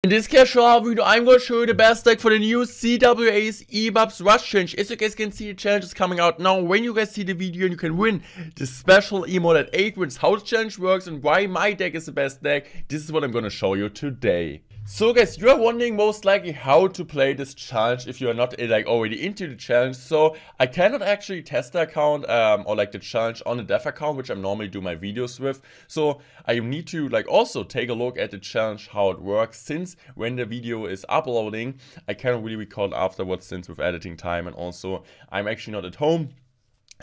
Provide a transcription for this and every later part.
In this casual video, I'm going to show you the best deck for the new CWA's sEbarbRush change. As you guys can see, the challenge is coming out now. When you guys see the video, and you can win the special emote at 8 wins. How the challenge works and why my deck is the best deck, this is what I'm going to show you today. So guys, you are wondering most likely how to play this challenge if you are not like already into the challenge. So I cannot actually test the account or like the challenge on the dev account, which I normally do my videos with. So I need to like also take a look at the challenge, how it works, since when the video is uploading, I cannot really record afterwards since with editing time, and also I'm actually not at home.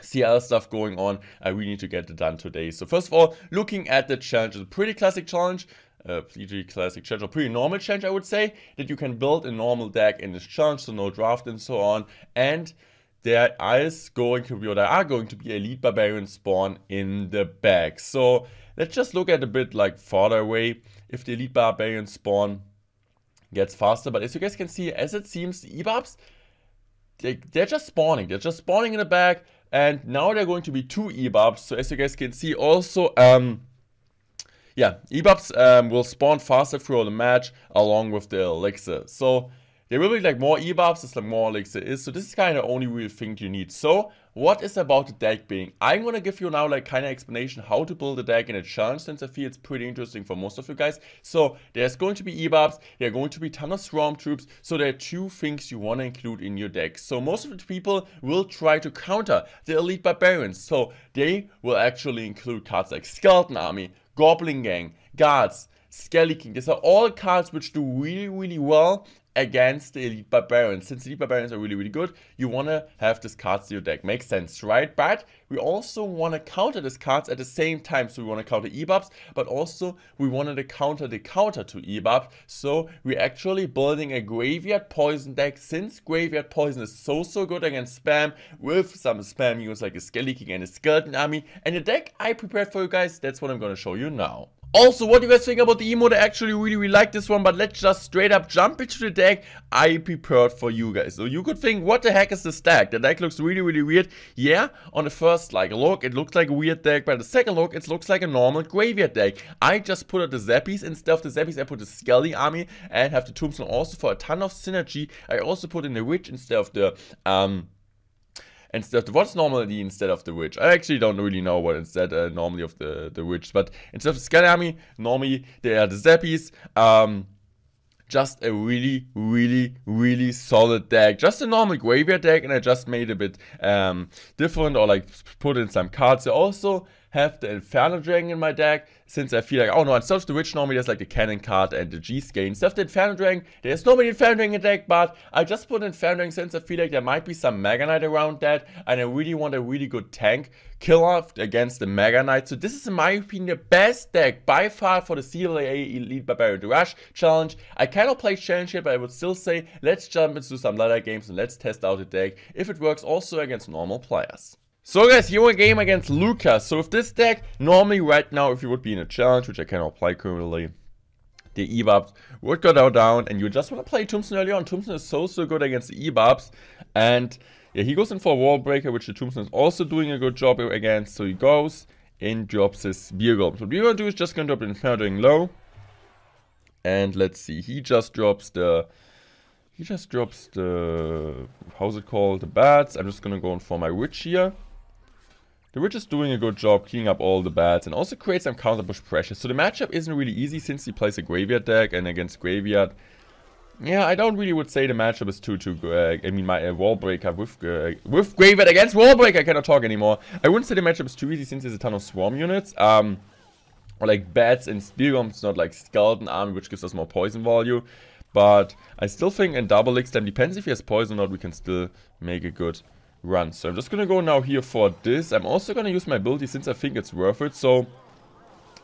See other stuff going on. I really need to get it done today. So first of all, looking at the challenge, it's a pretty classic challenge. Pretty classic challenge, or pretty normal challenge, I would say, that you can build a normal deck in this challenge, so no draft and so on. And there is going to be, or there are going to be Elite Barbarian spawn in the bag. So let's just look at a bit like farther away if the Elite Barbarian spawn gets faster. But as you guys can see, as it seems, the Ebarbs, they're just spawning. They're just spawning in the bag, and now they're going to be 2 Ebarbs. So as you guys can see, also yeah, Ebarbs will spawn faster throughout the match along with the elixir. So there will be like more Ebarbs as like more elixir is. So this is kind of the only real thing you need. So what is about the deck being? I'm gonna give you now like kind of explanation how to build a deck in a challenge, since I feel it's pretty interesting for most of you guys. So there's going to be Ebarbs, there are going to be ton of Swarm Troops. So there are 2 things you want to include in your deck. So most of the people will try to counter the Elite Barbarians. So they will actually include cards like Skeleton Army, Goblin Gang, Guards, Skelly King. These are all cards which do really well against the Elite Barbarians. Since Elite Barbarians are really good, you want to have these cards in your deck. Makes sense, right? But we also want to counter these cards at the same time. So we want to counter Ebarbs, but also we wanted to counter the counter to Ebarb. So we're actually building a Graveyard Poison deck, since Graveyard Poison is so good against spam, with some spam use like a Skelly King and a Skeleton Army. And the deck I prepared for you guys, that's what I'm going to show you now. Also, what do you guys think about the emote? I actually really like this one, but let's just straight up jump into the deck I prepared for you guys. So you could think, what the heck is this deck? The deck looks really weird. Yeah, on the first like look, it looks like a weird deck, but on the second look, it looks like a normal graveyard deck. I just put out the Zappies. Instead of the Zappies, I put the Skelly Army and have the Tombstone also for a ton of synergy. I also put in the Witch instead of the what's normally instead of the Witch. I actually don't really know what instead normally of the Witch, but instead of the Skelly Army, normally they are the Zappies. Just a really solid deck. Just a normal graveyard deck, and I just made a bit different, or like put in some cards. I also have the Inferno Dragon in my deck, since I feel like, oh no, instead of the Witch, normally there's like the Cannon card and the G-Scale. Instead of the Inferno Dragon, there's normally Inferno Dragon in the deck, but I just put Inferno Dragon since I feel like there might be some Mega Knight around that, and I really want a really good tank killer against the Mega Knight. So this is, in my opinion, the best deck by far for the CWA Elite Barbarian Rush challenge. I cannot play challenge yet, but I would still say, let's jump into some ladder games and let's test out the deck if it works also against normal players. So guys, here we game against Lucas. So with this deck, normally right now, if you would be in a challenge, which I cannot play currently, the Ebarbs would go down, and you just want to play Tombstone early on. Tombstone is so good against the Ebarbs, and yeah, he goes in for a Wall Breaker, which the Tombstone is also doing a good job against. So he goes and drops his Spear Golem. So what we're gonna do is just gonna drop the Inferno Dragon low, and let's see, he just drops the how's it called, the bats. I'm just gonna go in for my Witch here. The Witch is doing a good job cleaning up all the bats and also creates some counter push pressure. So the matchup isn't really easy since he plays a graveyard deck, and against graveyard, yeah, I don't really would say the matchup is too good. I mean, my Wall Breaker with graveyard against Wall Breaker, I cannot talk anymore. I wouldn't say the matchup is too easy since there's a ton of Swarm units. Or like bats and Spear Golem. It's not like Skeleton Army, which gives us more poison value. But I still think in double X time, depends if he has poison or not, we can still make a good run. So I'm just gonna go now here for this. I'm also gonna use my ability since I think it's worth it. So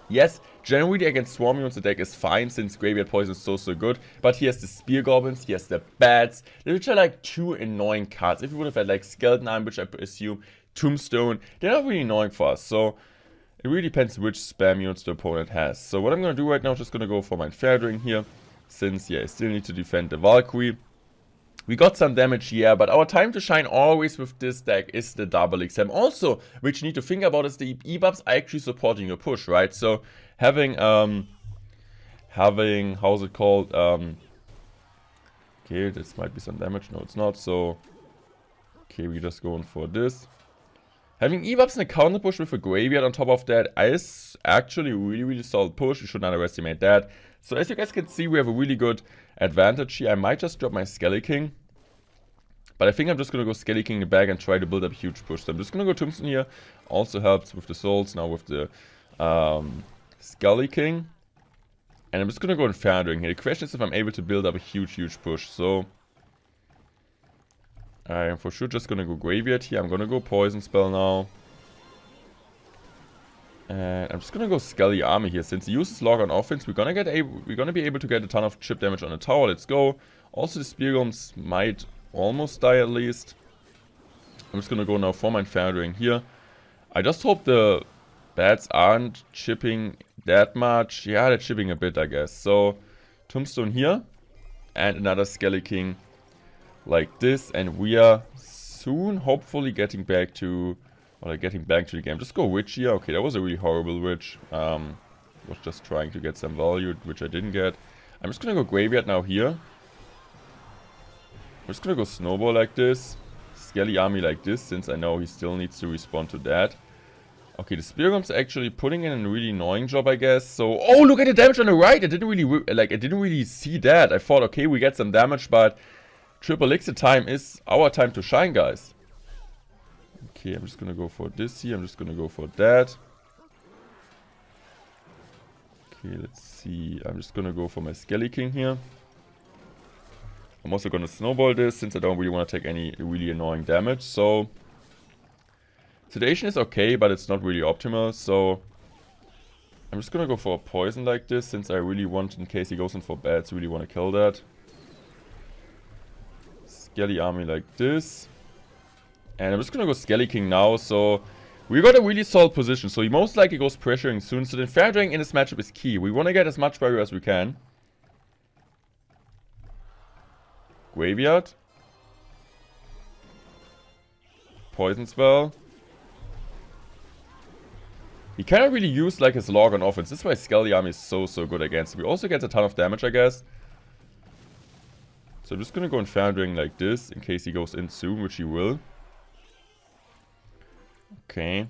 yes, generally against Swarm units the deck is fine since Graveyard Poison is so good. But he has the Spear Goblins, he has the Bats, which are like 2 annoying cards. If you would have had like Skeleton Arm, which I assume, Tombstone, they're not really annoying for us. So it really depends which spam units the opponent has. So what I'm gonna do right now is just gonna go for my Inferno Dragon here, since yeah, I still need to defend the Valkyrie. We got some damage here, but our time to shine always with this deck is the double XM. Also, which you need to think about is the Ebarbs are actually supporting your push, right? So having having, how's it called, okay, this might be some damage, no it's not, so, okay, we're just going for this. Having Ebarb in a counter push with a graveyard on top of that is actually a really solid push. You shouldn't underestimate that. So as you guys can see, we have a really good advantage here. I might just drop my Skelly King. But I think I'm just going to go Skelly King in the back and try to build up a huge push. So I'm just going to go Tombstone here. Also helps with the souls, now with the Skelly King. And I'm just going to go Inferno here. The question is if I'm able to build up a huge push. So I am for sure just gonna go Graveyard here. I'm gonna go Poison Spell now. And I'm just gonna go Skelly Army here. Since he uses Log on offense, we're gonna be able to get a ton of chip damage on the tower. Let's go. Also the Spear Golems might almost die at least. I'm just gonna go now for my Inferno Ring here. I just hope the bats aren't chipping that much. Yeah, they're chipping a bit, I guess. So Tombstone here. And another Skelly King. Like this, and we are soon hopefully getting back to the game. Just go Witch here. Okay, that was a really horrible Witch. Was just trying to get some value, which I didn't get. I'm just gonna go Graveyard now here. I'm just gonna go Snowball like this, Skelly Army like this, since I know he still needs to respond to that. Okay, the Spear Golem's actually putting in a really annoying job, I guess. So, oh, look at the damage on the right. I didn't really see that. I thought, okay, we get some damage, but Triple Elixir time is our time to shine, guys. Okay, I'm just gonna go for this here. I'm just gonna go for that. Okay, let's see. I'm just gonna go for my Skelly King here. I'm also gonna snowball this since I don't really want to take any really annoying damage. So, Sedation is okay, but it's not really optimal. So, I'm just gonna go for a poison like this since I really want, in case he goes in for bats, really want to kill that. Skelly Army like this. And I'm just gonna go Skelly King now, so we got a really solid position. So he most likely goes pressuring soon. So the Inferno Dragon in this matchup is key. We want to get as much value as we can. Graveyard. Poison Spell. He cannot really use like his log on offense. This is why Skelly Army is so good against him. He also gets a ton of damage, I guess. So I'm just gonna go Inferno Dragon like this, in case he goes in soon, which he will. Okay.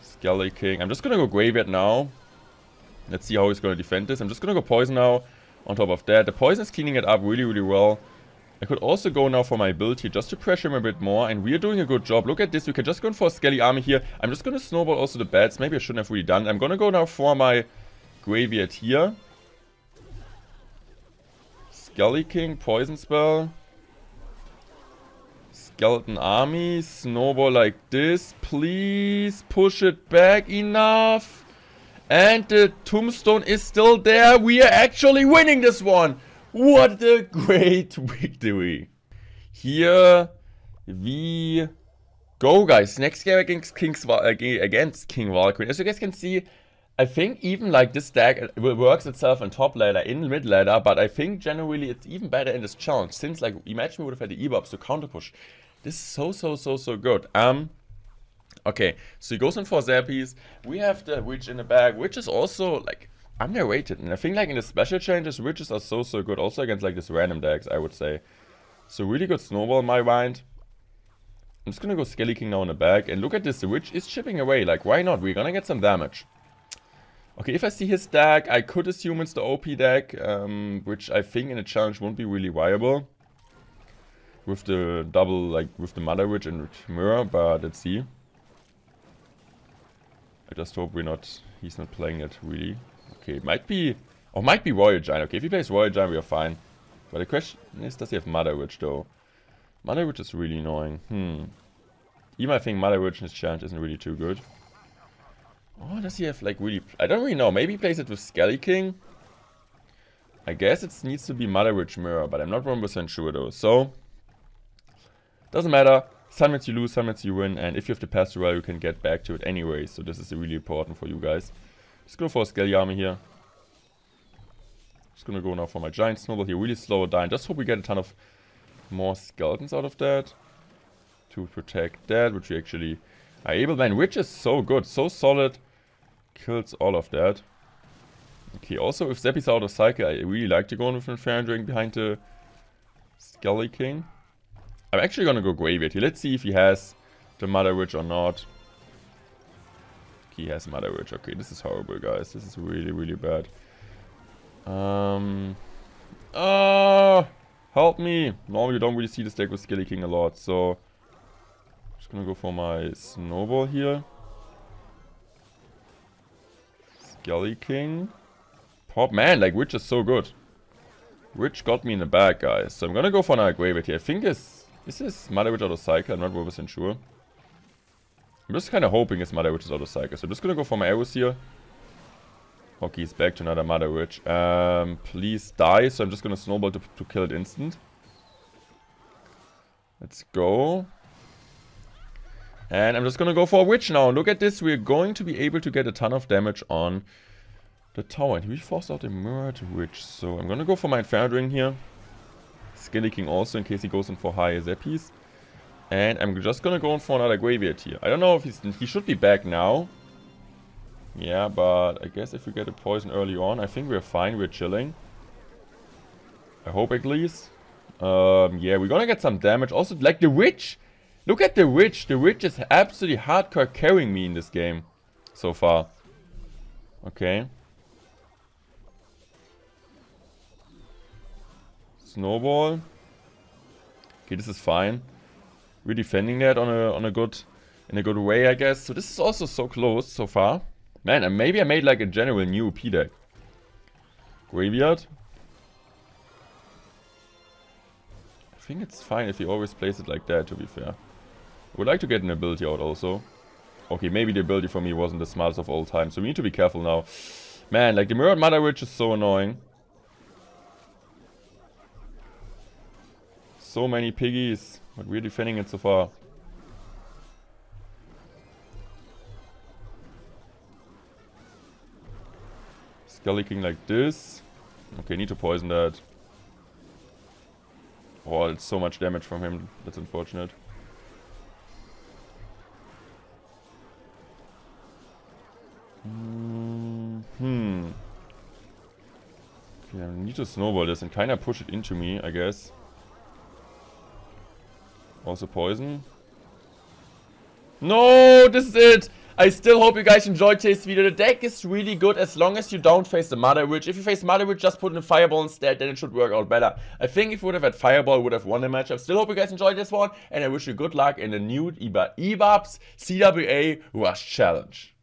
Skelly King. I'm just gonna go Graveyard now. Let's see how he's gonna defend this. I'm just gonna go Poison now, on top of that. The Poison is cleaning it up really well. I could also go now for my ability just to pressure him a bit more, and we are doing a good job. Look at this, we can just go for a Skelly Army here. I'm just going to snowball also the bats. Maybe I shouldn't have really done it. I'm going to go now for my Graveyard here. Skelly King, Poison Spell. Skeleton Army, snowball like this. Please push it back enough. And the Tombstone is still there. We are actually winning this one. What a great victory. Here we go, guys. Next game against King Valkyrie. As you guys can see, I think even like this deck works itself in top ladder, in mid ladder, but I think generally it's even better in this challenge. Since like, imagine we would have had the Ebarbs to counter push. This is so good. Okay, so he goes in for Zappies. We have the Witch in the bag, which is also like underrated, and I think like in the special challenges, witches are so good, also against like this random decks, I would say. So really good snowball in my mind. I'm just gonna go Skelly King now in the back, and look at this, the witch is chipping away, like why not, we're gonna get some damage. Okay, if I see his deck, I could assume it's the OP deck, which I think in a challenge won't be really viable. With the double, like with the Mother Witch and Mirror, but let's see. I just hope he's not playing it really. Okay, might be Royal Giant. Okay, if he plays Royal Giant, we are fine. But the question is, does he have Mother Witch though? Mother Witch is really annoying. Even I think Mother Witch in his challenge isn't really too good. Oh, does he have like really... I don't really know. Maybe he plays it with Skelly King. I guess it needs to be Mother Witch Mirror, but I'm not 100% sure though. So, doesn't matter. Some minutes you lose, some minutes you win. And if you have the pass to Royale, you can get back to it anyway. So this is really important for you guys. Just go for a Skelly Army here. Just gonna go now for my Giant Snowball here. Really slow it down. Just hope we get a ton of more skeletons out of that. To protect that, which we actually Able, man, Witch is so good, so solid. Kills all of that. Okay, also if Zeppy's out of cycle, I really like to go with Infernal behind the Skelly King. I'm actually gonna go Graveyard here. Let's see if he has the Mother Witch or not. He has Mother Witch. Okay, this is horrible, guys. This is really, really bad. Help me. Normally you don't really see this deck with Skelly King a lot, so just gonna go for my Snowball here. Skelly King. Pop, man, like Witch is so good. Witch got me in the bag, guys. So I'm gonna go for another Graveyard here. I think is this Mother Witch out of cycle? I'm not 100% sure. I'm just kind of hoping it's Mother Witch is out of cycle. So I'm just gonna go for my arrows here. Okay, he's back to another Mother Witch. Please die. So I'm just gonna Snowball to kill it instant. Let's go. And I'm just gonna go for a Witch now. Look at this. We're going to be able to get a ton of damage on the tower. And we forced out a Mirrored Witch. So I'm gonna go for my Inferno Ring here. Skelly King also in case he goes in for high Zeppies. And I'm just gonna go in for another Graveyard here. I don't know if he should be back now. Yeah, but I guess if we get a poison early on, I think we're fine. We're chilling. I hope at least. Yeah, we're gonna get some damage. Also, like the Witch. Look at the Witch. The Witch is absolutely hardcore carrying me in this game so far. Okay. Snowball. Okay, this is fine. We're defending that in a good way, I guess. So this is also so close so far. Man, and maybe I made like a general new OP deck. Graveyard. I think it's fine if you always place it like that, to be fair. I would like to get an ability out also. Okay, maybe the ability for me wasn't the smartest of all time, so we need to be careful now. Man, like the Mirrored Mother Witch is so annoying. So many piggies, but we're defending it so far. Skelly King like this. Okay, need to poison that. Oh, it's so much damage from him. That's unfortunate. Okay, I need to snowball this and kind of push it into me, I guess. Also poison. No, this is it! I still hope you guys enjoyed today's video. The deck is really good as long as you don't face the Mother Witch. If you face Mother Witch, just put in a Fireball instead, then it should work out better. I think if we would have had Fireball, we would have won the match. I still hope you guys enjoyed this one, and I wish you good luck in the new Ebarb's CWA Rush Challenge.